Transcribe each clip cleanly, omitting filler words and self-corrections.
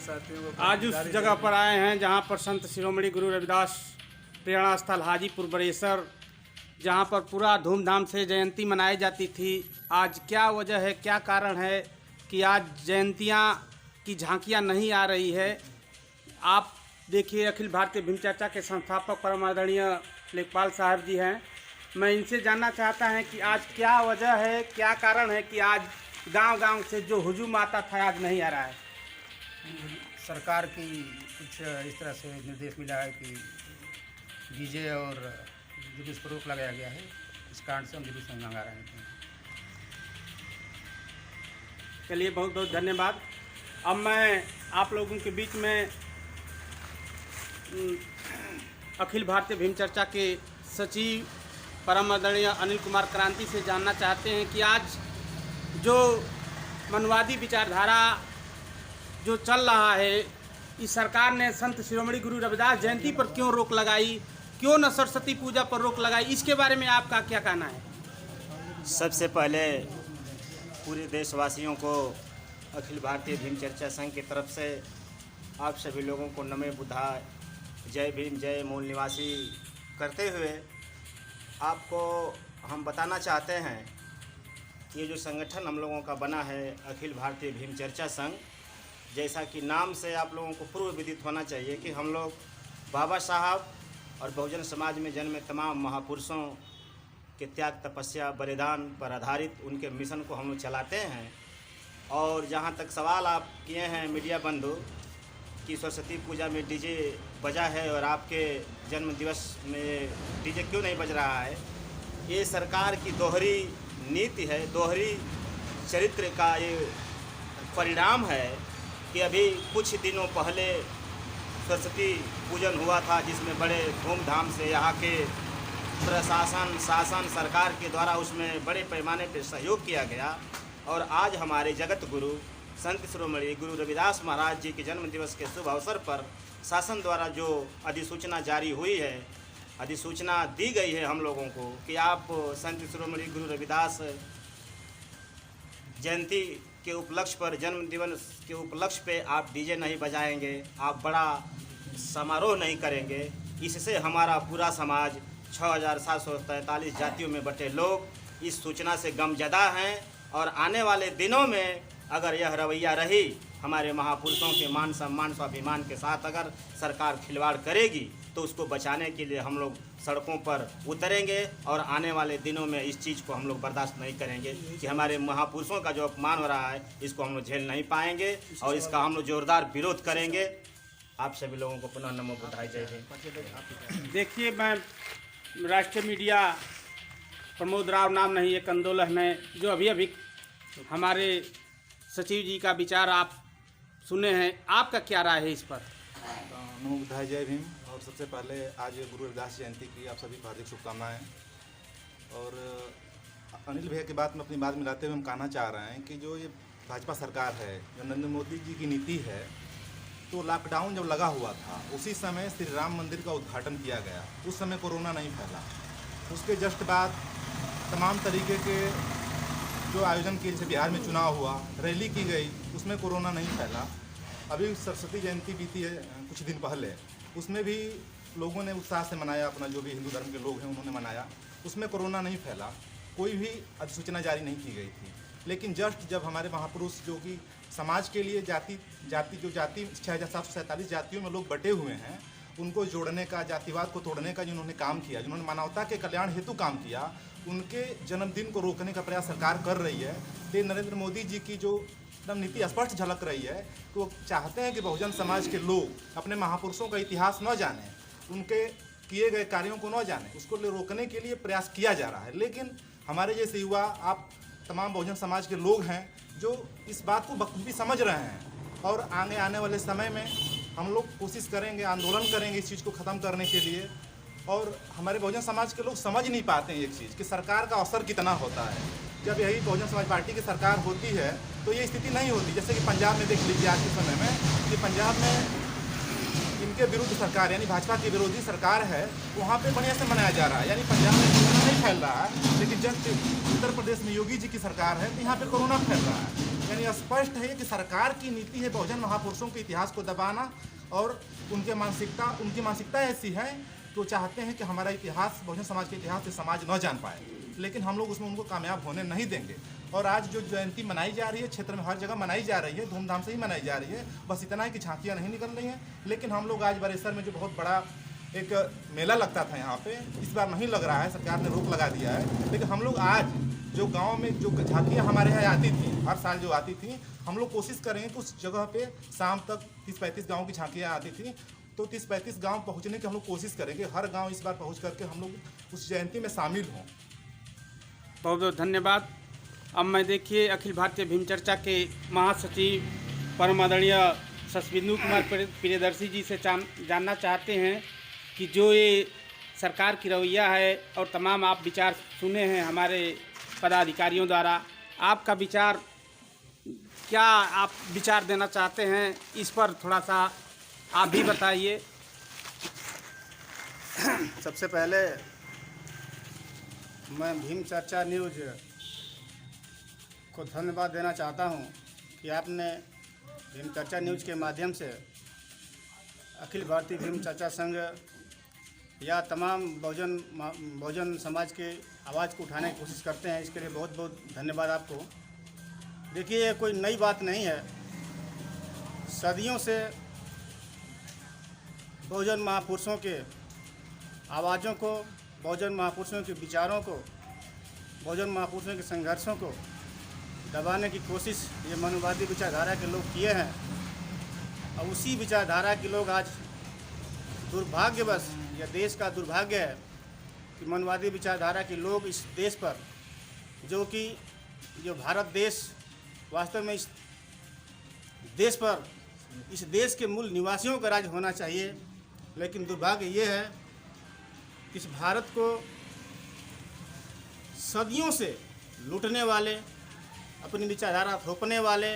साथियों को आज उस जगह पर आए हैं जहां पर संत शिरोमणि गुरु रविदास प्रेरणा स्थल हाजीपुर बरेसर, जहां पर पूरा धूमधाम से जयंती मनाई जाती थी। आज क्या वजह है, क्या कारण है कि आज जयंतियां की झांकियां नहीं आ रही है? आप देखिए, अखिल भारतीय भीम चर्चा के संस्थापक परम आदरणीय लेखपाल साहब जी हैं। मैं इनसे जानना चाहता है कि आज क्या वजह है, क्या कारण है कि आज गांव-गांव से जो हुजूम आता था आज नहीं आ रहा है। सरकार की कुछ इस तरह से निर्देश मिला है कि डीजे और जुलूस पर रोक लगाया गया है। इस कारण से हम जुलूस नहीं मंगा रहे हैं। चलिए, बहुत बहुत धन्यवाद। अब मैं आप लोगों के बीच में अखिल भारतीय भीम चर्चा के सचिव परम आदरणीय अनिल कुमार क्रांति से जानना चाहते हैं कि आज जो मनवादी विचारधारा जो चल रहा है, इस सरकार ने संत शिरोमणि गुरु रविदास जयंती पर क्यों रोक लगाई, क्यों न सरस्वती पूजा पर रोक लगाई, इसके बारे में आपका क्या कहना है? सबसे पहले पूरे देशवासियों को अखिल भारतीय भीम चर्चा संघ की तरफ से आप सभी लोगों को नमो बुद्धाय, जय भीम, जय मूल निवासी करते हुए आपको हम बताना चाहते हैं कि ये जो संगठन हम लोगों का बना है अखिल भारतीय भीम चर्चा संघ, जैसा कि नाम से आप लोगों को पूर्व विदित होना चाहिए कि हम लोग बाबा साहब और बहुजन समाज में जन्मे तमाम महापुरुषों के त्याग, तपस्या, बलिदान पर आधारित उनके मिशन को हम लोग चलाते हैं। और जहाँ तक सवाल आप किए हैं मीडिया बंधु कि सरस्वती पूजा में डीजे बजा है और आपके जन्म दिवस में डीजे क्यों नहीं बज रहा है, ये सरकार की दोहरी नीति है, दोहरी चरित्र का ये परिणाम है कि अभी कुछ दिनों पहले सरस्वती पूजन हुआ था, जिसमें बड़े धूमधाम से यहाँ के प्रशासन, शासन, सरकार के द्वारा उसमें बड़े पैमाने पर सहयोग किया गया। और आज हमारे जगत गुरु संत शिरोमणि गुरु रविदास महाराज जी के जन्म दिवस के शुभ अवसर पर शासन द्वारा जो अधिसूचना जारी हुई है, अधिसूचना दी गई है हम लोगों को कि आप संत शिरोमणि गुरु रविदास जयंती के उपलक्ष्य पर, जन्म दिवस के उपलक्ष्य पे आप डीजे नहीं बजाएंगे, आप बड़ा समारोह नहीं करेंगे। इससे हमारा पूरा समाज 6743 जातियों में बटे लोग इस सूचना से गमज़दा हैं। और आने वाले दिनों में अगर यह रवैया रही, हमारे महापुरुषों के मान सम्मान स्वाभिमान के साथ अगर सरकार खिलवाड़ करेगी, तो उसको बचाने के लिए हम लोग सड़कों पर उतरेंगे। और आने वाले दिनों में इस चीज़ को हम लोग बर्दाश्त नहीं करेंगे कि हमारे महापुरुषों का जो अपमान हो रहा है, इसको हम लोग झेल नहीं पाएंगे और इसका हम लोग जोरदार विरोध करेंगे। आप सभी लोगों को पुनः नमो बुद्धाय, जय भीम। देखिए, मैं राष्ट्रीय मीडिया प्रमोद राव नाम नहीं, एक आंदोलन है जो अभी हमारे सचिव जी का विचार आप सुने हैं, आपका क्या राय है इस पर? नमो बुद्धाय, जय भीम। और सबसे पहले आज गुरु रविदास जयंती की आप सभी को हार्दिक शुभकामनाएं। और अनिल भैया की बात में अपनी बात मिलाते हुए हम कहना चाह रहे हैं कि जो ये भाजपा सरकार है, जो नरेंद्र मोदी जी की नीति है, तो लॉकडाउन जब लगा हुआ था उसी समय श्री राम मंदिर का उद्घाटन किया गया। उस समय कोरोना नहीं फैला। उसके जस्ट बाद तमाम तरीके के जो आयोजन किए, जैसे बिहार में चुनाव हुआ, रैली की गई, उसमें कोरोना नहीं फैला। अभी सरस्वती जयंती बीती है कुछ दिन पहले, उसमें भी लोगों ने उत्साह से मनाया, अपना जो भी हिंदू धर्म के लोग हैं उन्होंने मनाया, उसमें कोरोना नहीं फैला, कोई भी अधिसूचना जारी नहीं की गई थी। लेकिन जस्ट जब हमारे महापुरुष जो कि समाज के लिए जाति 6747 जातियों में लोग बटे हुए हैं, उनको जोड़ने का, जातिवाद को तोड़ने का जिन्होंने काम किया, जिन्होंने मानवता के कल्याण हेतु काम किया, उनके जन्मदिन को रोकने का प्रयास सरकार कर रही है। तो नरेंद्र मोदी जी की जो एकदम नीति स्पष्ट झलक रही है कि वो चाहते हैं कि बहुजन समाज के लोग अपने महापुरुषों का इतिहास न जाने, उनके किए गए कार्यों को न जाने, उसको रोकने के लिए प्रयास किया जा रहा है। लेकिन हमारे जैसे युवा, आप तमाम बहुजन समाज के लोग हैं जो इस बात को बखूबी समझ रहे हैं। और आने वाले समय में हम लोग कोशिश करेंगे, आंदोलन करेंगे इस चीज़ को ख़त्म करने के लिए। और हमारे बहुजन समाज के लोग समझ नहीं पाते हैं एक चीज़ कि सरकार का असर कितना होता है। जब यही बहुजन समाज पार्टी की सरकार होती है तो ये स्थिति नहीं होती। जैसे कि पंजाब में देख लीजिए आज के समय में कि पंजाब में इनके विरुद्ध सरकार यानी भाजपा की विरोधी सरकार है, वहाँ पे बढ़िया से मनाया जा रहा है। यानी पंजाब में कोरोना नहीं फैल रहा है, लेकिन जब उत्तर प्रदेश में योगी जी की सरकार है तो यहाँ पे कोरोना फैल रहा है। यानी स्पष्ट है कि सरकार की नीति है बहुजन महापुरुषों के इतिहास को दबाना, और उनकी मानसिकता ऐसी है कि वो चाहते हैं कि हमारा इतिहास, बहुजन समाज के इतिहास से समाज न जान पाए, लेकिन हम लोग उसमें उनको कामयाब होने नहीं देंगे। और आज जो जयंती मनाई जा रही है, क्षेत्र में हर जगह मनाई जा रही है, धूमधाम से ही मनाई जा रही है, बस इतना है कि झांकियाँ नहीं निकल रही हैं। लेकिन हम लोग आज बरेसर में जो बहुत बड़ा एक मेला लगता था यहाँ पे, इस बार नहीं लग रहा है, सरकार ने रोक लगा दिया है। लेकिन हम लोग आज जो गांव में जो झांकियाँ हमारे यहाँ आती थी, हर साल जो आती थी, हम लोग कोशिश करेंगे कि उस जगह पे शाम तक 30-35 गाँव की झांकियाँ आती थी, तो 30-35 गाँव पहुँचने की हम लोग कोशिश करेंगे। हर गाँव इस बार पहुँच करके हम लोग उस जयंती में शामिल हों। बहुत बहुत धन्यवाद। अब मैं देखिए अखिल भारतीय भीम चर्चा के महासचिव परम आदरणीय शशबिंदु कुमार प्रियदर्शी जी से जानना चाहते हैं कि जो ये सरकार की रवैया है और तमाम आप विचार सुने हैं हमारे पदाधिकारियों द्वारा, आपका विचार क्या, आप विचार देना चाहते हैं इस पर थोड़ा सा आप भी बताइए। सबसे पहले मैं भीम चर्चा न्यूज़ को धन्यवाद देना चाहता हूं कि आपने भीम चर्चा न्यूज़ के माध्यम से अखिल भारतीय भीम चर्चा संघ या तमाम बहुजन समाज के आवाज़ को उठाने की कोशिश करते हैं, इसके लिए बहुत बहुत धन्यवाद आपको। देखिए, ये कोई नई बात नहीं है। सदियों से बहुजन महापुरुषों के आवाज़ों को, बहुजन महापुरुषों के विचारों को, बहुजन महापुरुषों के संघर्षों को दबाने की कोशिश ये मनुवादी विचारधारा के लोग किए हैं। और उसी विचारधारा के लोग आज, दुर्भाग्यवश, यह देश का दुर्भाग्य है कि मनुवादी विचारधारा के लोग इस देश पर, जो भारत देश वास्तव में इस देश पर, इस देश के मूल निवासियों का राज होना चाहिए, लेकिन दुर्भाग्य ये है कि इस भारत को सदियों से लूटने वाले, अपनी विचारधारा थोपने वाले,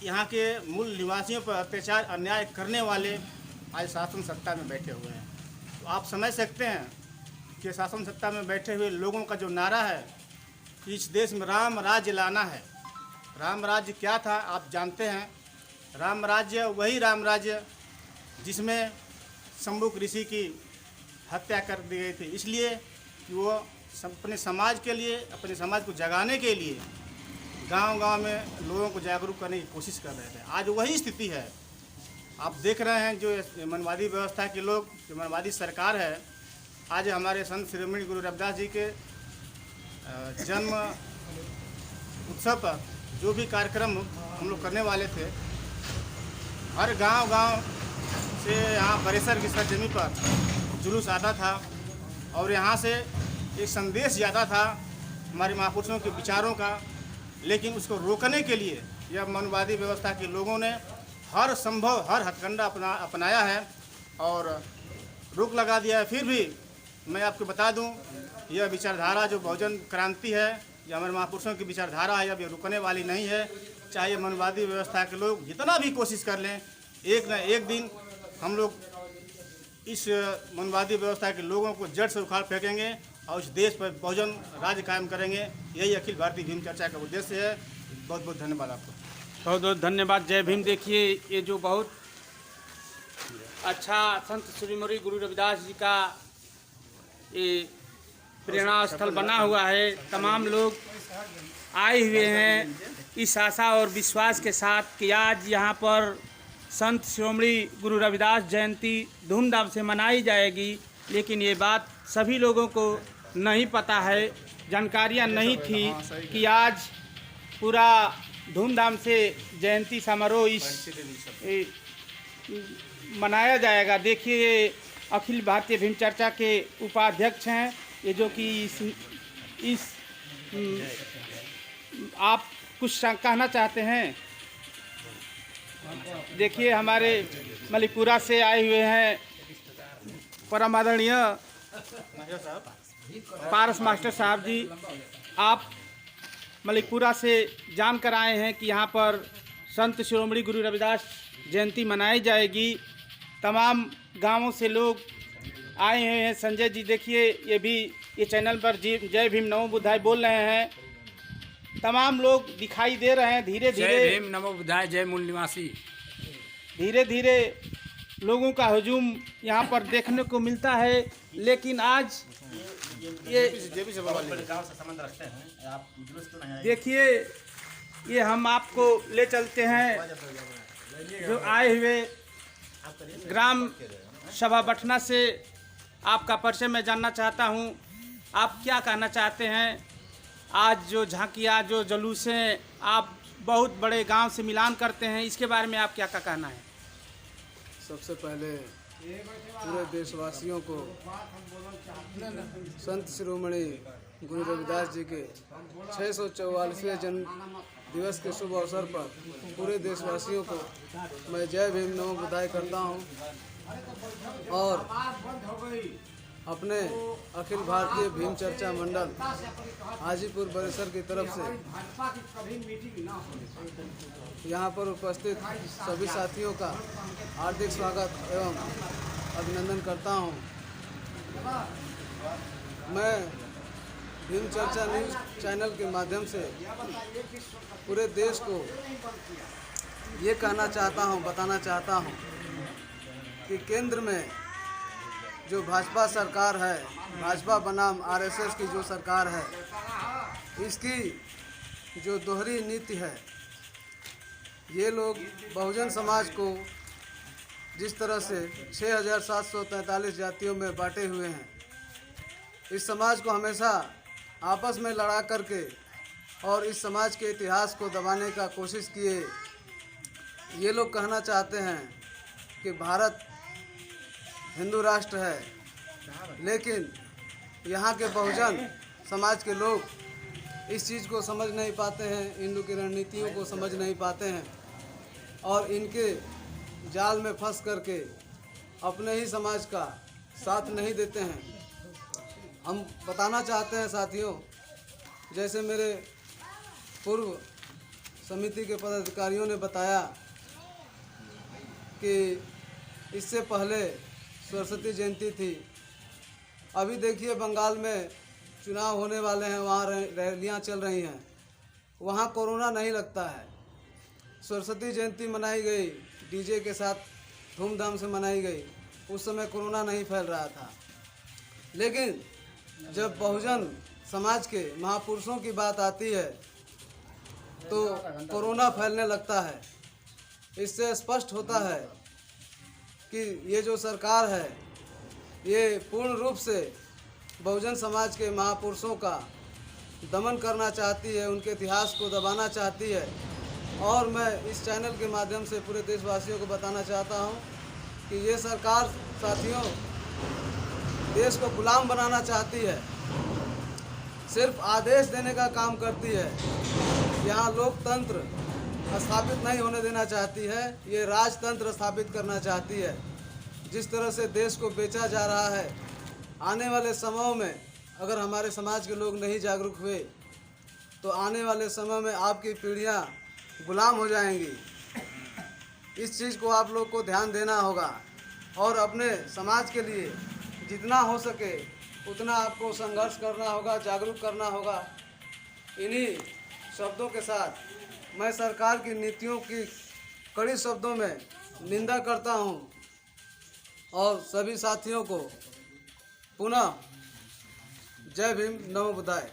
यहाँ के मूल निवासियों पर अत्याचार अन्याय करने वाले आज शासन सत्ता में बैठे हुए हैं। तो आप समझ सकते हैं कि शासन सत्ता में बैठे हुए लोगों का जो नारा है कि इस देश में राम राज्य लाना है। राम राज्य क्या था आप जानते हैं। राम राज्य वही राम राज्य जिसमें शंभुक ऋषि की हत्या कर दी गई थी, इसलिए कि वो अपने समाज के लिए, अपने समाज को जगाने के लिए गांव-गांव में लोगों को जागरूक करने की कोशिश कर रहे थे। आज वही स्थिति है। आप देख रहे हैं जो मनवादी व्यवस्था के लोग, जो मनवादी सरकार है, आज हमारे संत शिरोमणि गुरु रविदास जी के जन्म उत्सव पर जो भी कार्यक्रम हम लोग करने वाले थे, हर गांव-गांव से यहाँ बरेसर की सरजमी पर जुलूस आता था और यहाँ से एक संदेश जाता था हमारे महापुरुषों के विचारों का। लेकिन उसको रोकने के लिए यह मनवादी व्यवस्था के लोगों ने हर संभव, हर हथकंडा अपनाया है और रोक लगा दिया है। फिर भी मैं आपको बता दूं, यह विचारधारा जो बहुजन क्रांति है, यह हमारे महापुरुषों की विचारधारा है, अब ये रुकने वाली नहीं है। चाहे मनवादी व्यवस्था के लोग जितना भी कोशिश कर लें, एक न एक दिन हम लोग इस मनवादी व्यवस्था के लोगों को जड़ से उखाड़ फेंकेंगे और इस देश पर बहुजन राज्य कायम करेंगे। यही अखिल भारतीय भीम चर्चा का उद्देश्य है। बहुत बहुत धन्यवाद आपको। बहुत बहुत धन्यवाद। जय भीम। देखिए, ये जो बहुत अच्छा संत शिरोमणि गुरु रविदास जी का ये प्रेरणा स्थल बना हुआ है, तमाम लोग आए हुए हैं इस आशा और विश्वास के साथ कि आज यहाँ पर संत शिरोमणि गुरु रविदास जयंती धूमधाम से मनाई जाएगी। लेकिन ये बात सभी लोगों को नहीं पता है, जानकारियाँ नहीं थी कि आज पूरा धूमधाम से जयंती समारोह मनाया जाएगा। देखिए, अखिल भारतीय भीम चर्चा के उपाध्यक्ष हैं ये, जो कि इस आप कुछ कहना चाहते हैं? देखिए, हमारे मलिकपुरा से आए हुए हैं परम आदरणीय पारस मास्टर साहब जी। आप मलिकपुरा से जानकर आए हैं कि यहाँ पर संत शिरोमणि गुरु रविदास जयंती मनाई जाएगी। तमाम गांवों से लोग आए हुए हैं। संजय जी देखिए, ये चैनल पर जय भीम नमो बुद्धाय बोल रहे हैं। तमाम लोग दिखाई दे रहे हैं। धीरे जय धीरे भीम नमो बुद्धाय जय मूल निवासी। धीरे धीरे लोगों का हुजूम यहाँ पर देखने को मिलता है। लेकिन आज ये गाँव से संबंध रखते हैं आप, जुलूस क्यों नहीं आए? देखिए, ये हम आपको ले चलते हैं जो आए हुए ग्राम सभा बठना से। आपका परिचय मैं जानना चाहता हूँ, आप क्या कहना चाहते हैं? आज जो झांकियाँ, जो जुलूसें, आप बहुत बड़े गांव से मिलान करते हैं, इसके बारे में आप क्या कहना है? सबसे पहले पूरे देशवासियों को संत शिरोमणि गुरु रविदास जी के 644वें जन्म दिवस के शुभ अवसर पर पूरे देशवासियों को मैं जय भीम नमो बुद्धाय करता हूं। और अपने अखिल भारतीय भीम चर्चा मंडल हाजीपुर बरेसर की तरफ से यहाँ पर उपस्थित सभी साथियों का हार्दिक स्वागत एवं अभिनंदन करता हूँ। मैं भीम चर्चा न्यूज़ चैनल के माध्यम से पूरे देश को ये कहना चाहता हूँ, बताना चाहता हूँ कि केंद्र में जो भाजपा सरकार है, भाजपा बनाम आरएसएस की जो सरकार है, इसकी जो दोहरी नीति है, ये लोग बहुजन समाज को जिस तरह से 6,743 जातियों में बांटे हुए हैं, इस समाज को हमेशा आपस में लड़ा करके और इस समाज के इतिहास को दबाने का कोशिश किए। ये लोग कहना चाहते हैं कि भारत हिंदू राष्ट्र है, लेकिन यहाँ के बहुजन समाज के लोग इस चीज़ को समझ नहीं पाते हैं, हिंदू की रणनीतियों को समझ नहीं पाते हैं और इनके जाल में फंस करके अपने ही समाज का साथ नहीं देते हैं। हम बताना चाहते हैं साथियों, जैसे मेरे पूर्व समिति के पदाधिकारियों ने बताया कि इससे पहले सरस्वती जयंती थी। अभी देखिए बंगाल में चुनाव होने वाले हैं, वहाँ रैलियाँ चल रही हैं, वहाँ कोरोना नहीं लगता है। सरस्वती जयंती मनाई गई, डीजे के साथ धूमधाम से मनाई गई, उस समय कोरोना नहीं फैल रहा था। लेकिन जब बहुजन समाज के महापुरुषों की बात आती है तो कोरोना फैलने लगता है। इससे स्पष्ट होता है कि ये जो सरकार है, ये पूर्ण रूप से बहुजन समाज के महापुरुषों का दमन करना चाहती है, उनके इतिहास को दबाना चाहती है। और मैं इस चैनल के माध्यम से पूरे देशवासियों को बताना चाहता हूं कि ये सरकार साथियों देश को गुलाम बनाना चाहती है, सिर्फ आदेश देने का काम करती है। यहाँ लोकतंत्र स्थापित नहीं होने देना चाहती है, ये राजतंत्र स्थापित करना चाहती है। जिस तरह से देश को बेचा जा रहा है, आने वाले समयों में अगर हमारे समाज के लोग नहीं जागरूक हुए तो आने वाले समय में आपकी पीढ़ियाँ गुलाम हो जाएंगी। इस चीज़ को आप लोग को ध्यान देना होगा और अपने समाज के लिए जितना हो सके उतना आपको संघर्ष करना होगा, जागरूक करना होगा। इन्हीं शब्दों के साथ मैं सरकार की नीतियों की कड़ी शब्दों में निंदा करता हूं और सभी साथियों को पुनः जय भीम नमो बुद्धाय।